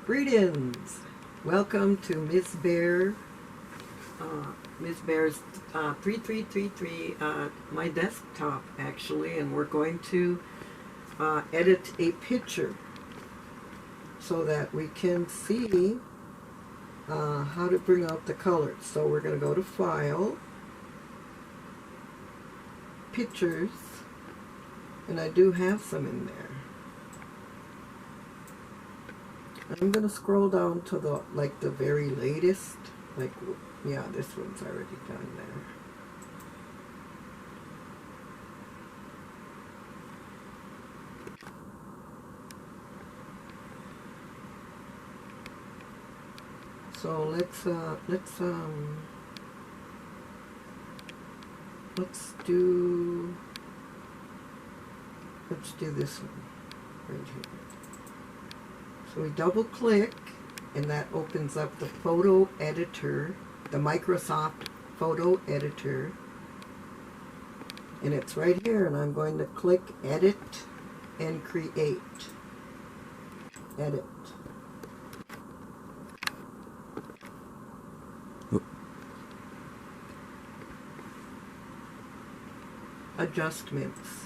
Greetings! Welcome to MsBear's 3333, my desktop actually, and we're going to edit a picture so that we can see how to bring out the colors. So we're going to go to File, Pictures, and I do have some in there. I'm going to scroll down to the very latest, yeah, this one's already done there. So let's do this one right here. So we double click and that opens up the photo editor, the Microsoft photo editor, and it's right here, and I'm going to click edit and create. Edit. Adjustments.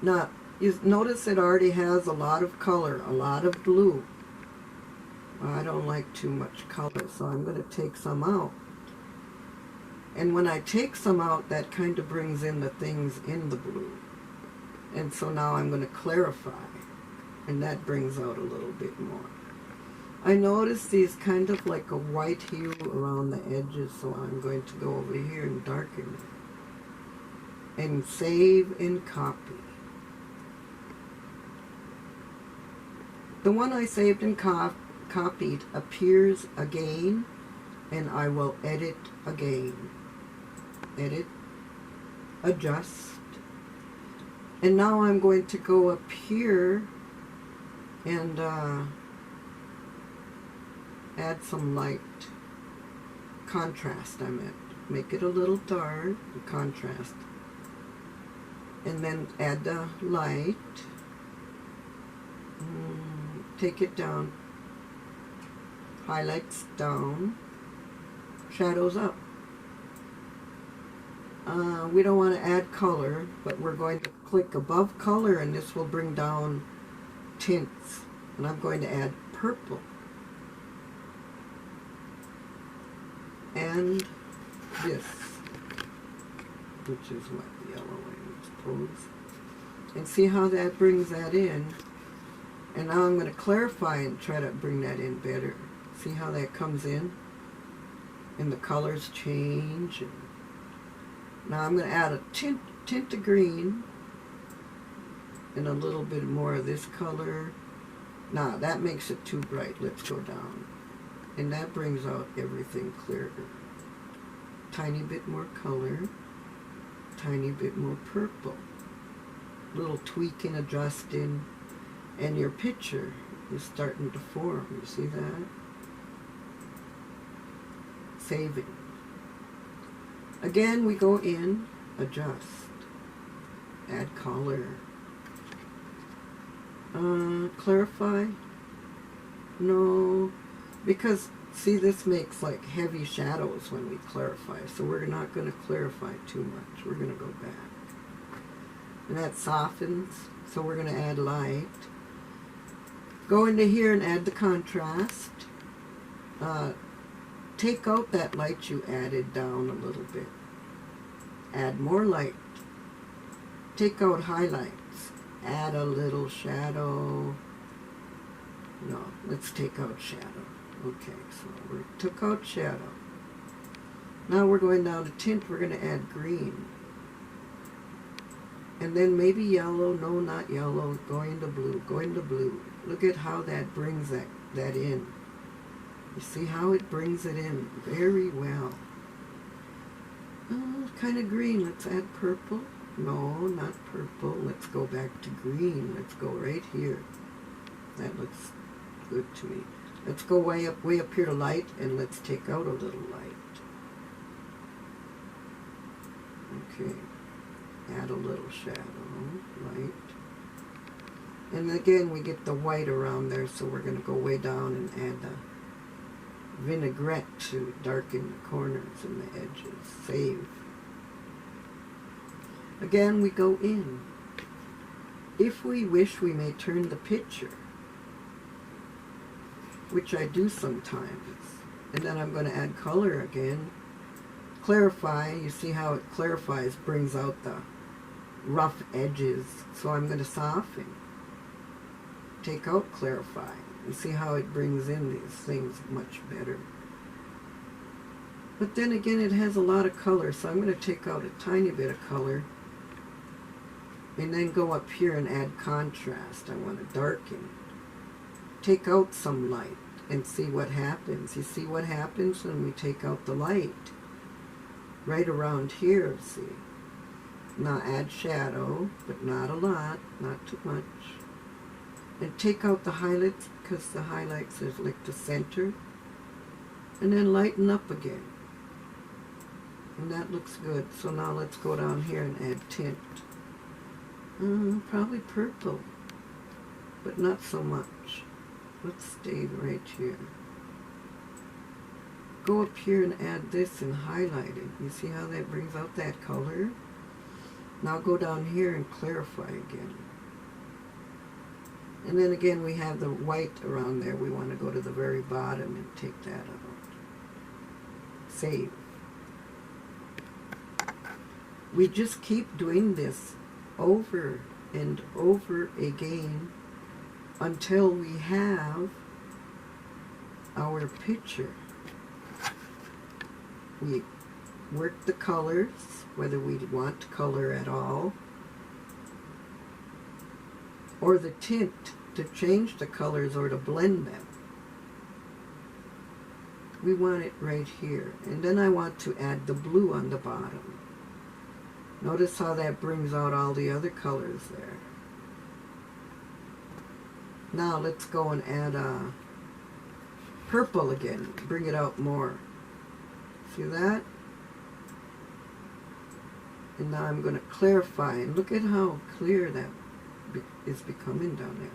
Now you notice it already has a lot of color, a lot of blue. I don't like too much color, so I'm going to take some out. And when I take some out, that kind of brings in the things in the blue. And so now I'm going to clarify, and that brings out a little bit more. I notice these kind of like a white hue around the edges, so I'm going to go over here and darken it. And save and copy. The one I saved and copied appears again, and I will edit again. Edit, adjust, and now I'm going to go up here and add some light contrast. Make it a little dark, contrast, and then add the light. Take it down, highlights down, shadows up. We don't want to add color, but we're going to click above color, and this will bring down tints. And I'm going to add purple. And this, which is what, yellow, I suppose. And see how that brings that in. And now I'm going to clarify and try to bring that in better. See how that comes in? And the colors change. And now I'm going to add a tint of green and a little bit more of this color. Now that makes it too bright. Let's go down. And that brings out everything clearer. Tiny bit more color. Tiny bit more purple. Little tweaking, adjusting. And your picture is starting to form. You see that? Saving. Again, we go in, adjust, add color, clarify. No, because see, this makes like heavy shadows when we clarify. So we're not going to clarify too much. We're going to go back. And that softens. So we're going to add light. Go into here and add the contrast. Take out that light you added down a little bit. Add more light. Take out highlights. Add a little shadow. No, let's take out shadow. Okay, so we took out shadow. Now we're going down to tint. We're going to add green. And then maybe yellow. No, not yellow. Going to blue. Going to blue. Look at how that brings that in. You see how it brings it in very well. Kind of green. Let's add purple. No, not purple. Let's go back to green. Let's go right here. That looks good to me. Let's go way up here to light, and let's take out a little light. Okay. Add a little shadow, light. And again, we get the white around there, so we're going to go way down and add the vinaigrette to darken the corners and the edges. Save. Again, we go in. If we wish, we may turn the picture, which I do sometimes. And then I'm going to add color again. Clarify. You see how it clarifies, brings out the rough edges. So I'm going to soften. Take out clarify. You see how it brings in these things much better. But then again, it has a lot of color, so I'm going to take out a tiny bit of color and then go up here and add contrast. I want to darken. Take out some light and see what happens. You see what happens when we take out the light? Right around here, see? Now add shadow, but not a lot, not too much. And take out the highlights, because the highlights is like the center. And then lighten up again. And that looks good. So now let's go down here and add tint. Probably purple, but not so much. Let's stay right here. Go up here and add this and highlight it. You see how that brings out that color? Now go down here and clarify again. And then again, we have the white around there. We want to go to the very bottom and take that out. Save. We just keep doing this over and over again until we have our picture. We work the colors, whether we want to color at all, or the tint to change the colors or to blend them. We want it right here. And then I want to add the blue on the bottom. Notice how that brings out all the other colors there. Now let's go and add purple again. Bring it out more. See that? And now I'm going to clarify. And look at how clear that is becoming down there.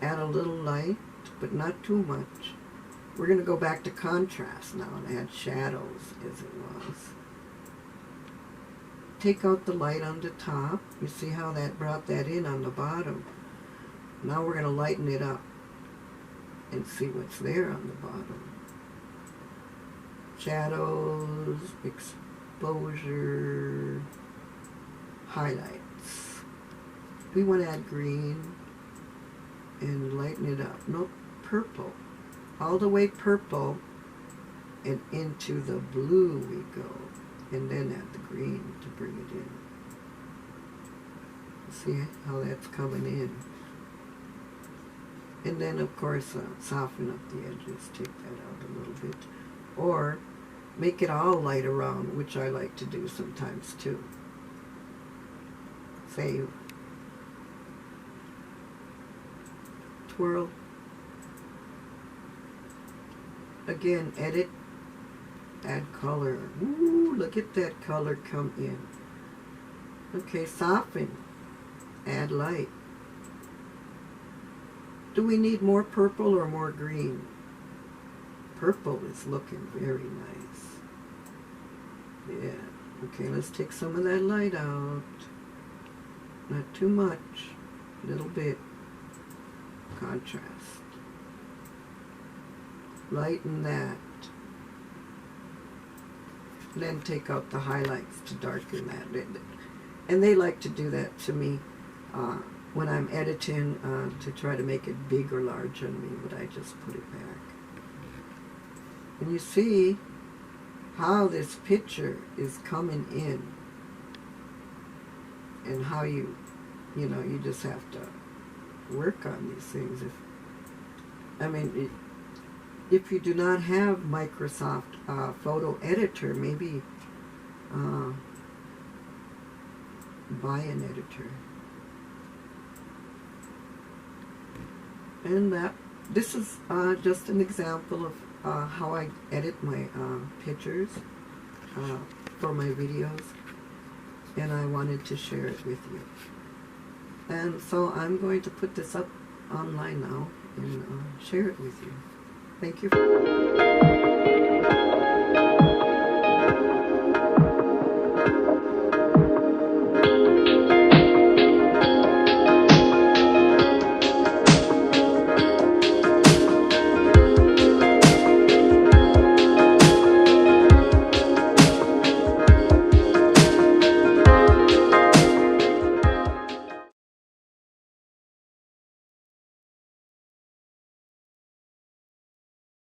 Add a little light, but not too much. We're going to go back to contrast now and add shadows as it was. Take out the light on the top. You see how that brought that in on the bottom. Now we're going to lighten it up and see what's there on the bottom. Shadows, exposure, highlights. We want to add green and lighten it up. Nope, purple. All the way purple and into the blue we go. And then add the green to bring it in. See how that's coming in. And then, of course, soften up the edges. Take that out a little bit. Or make it all light around, which I like to do sometimes too. Save. Twirl. Again, edit. Add color. Ooh, look at that color come in. Okay, soften. Add light. Do we need more purple or more green? Purple is looking very nice. Yeah. Okay, let's take some of that light out. Not too much. A little bit. Contrast. Lighten that. Then take out the highlights to darken that. And they like to do that to me when I'm editing to try to make it big or large on me, but I just put it back. And you see how this picture is coming in and how you just have to work on these things. If you do not have Microsoft Photo Editor, maybe buy an editor. And this is just an example of how I edit my pictures for my videos, and I wanted to share it with you. And so I'm going to put this up online now and share it with you. Thank you.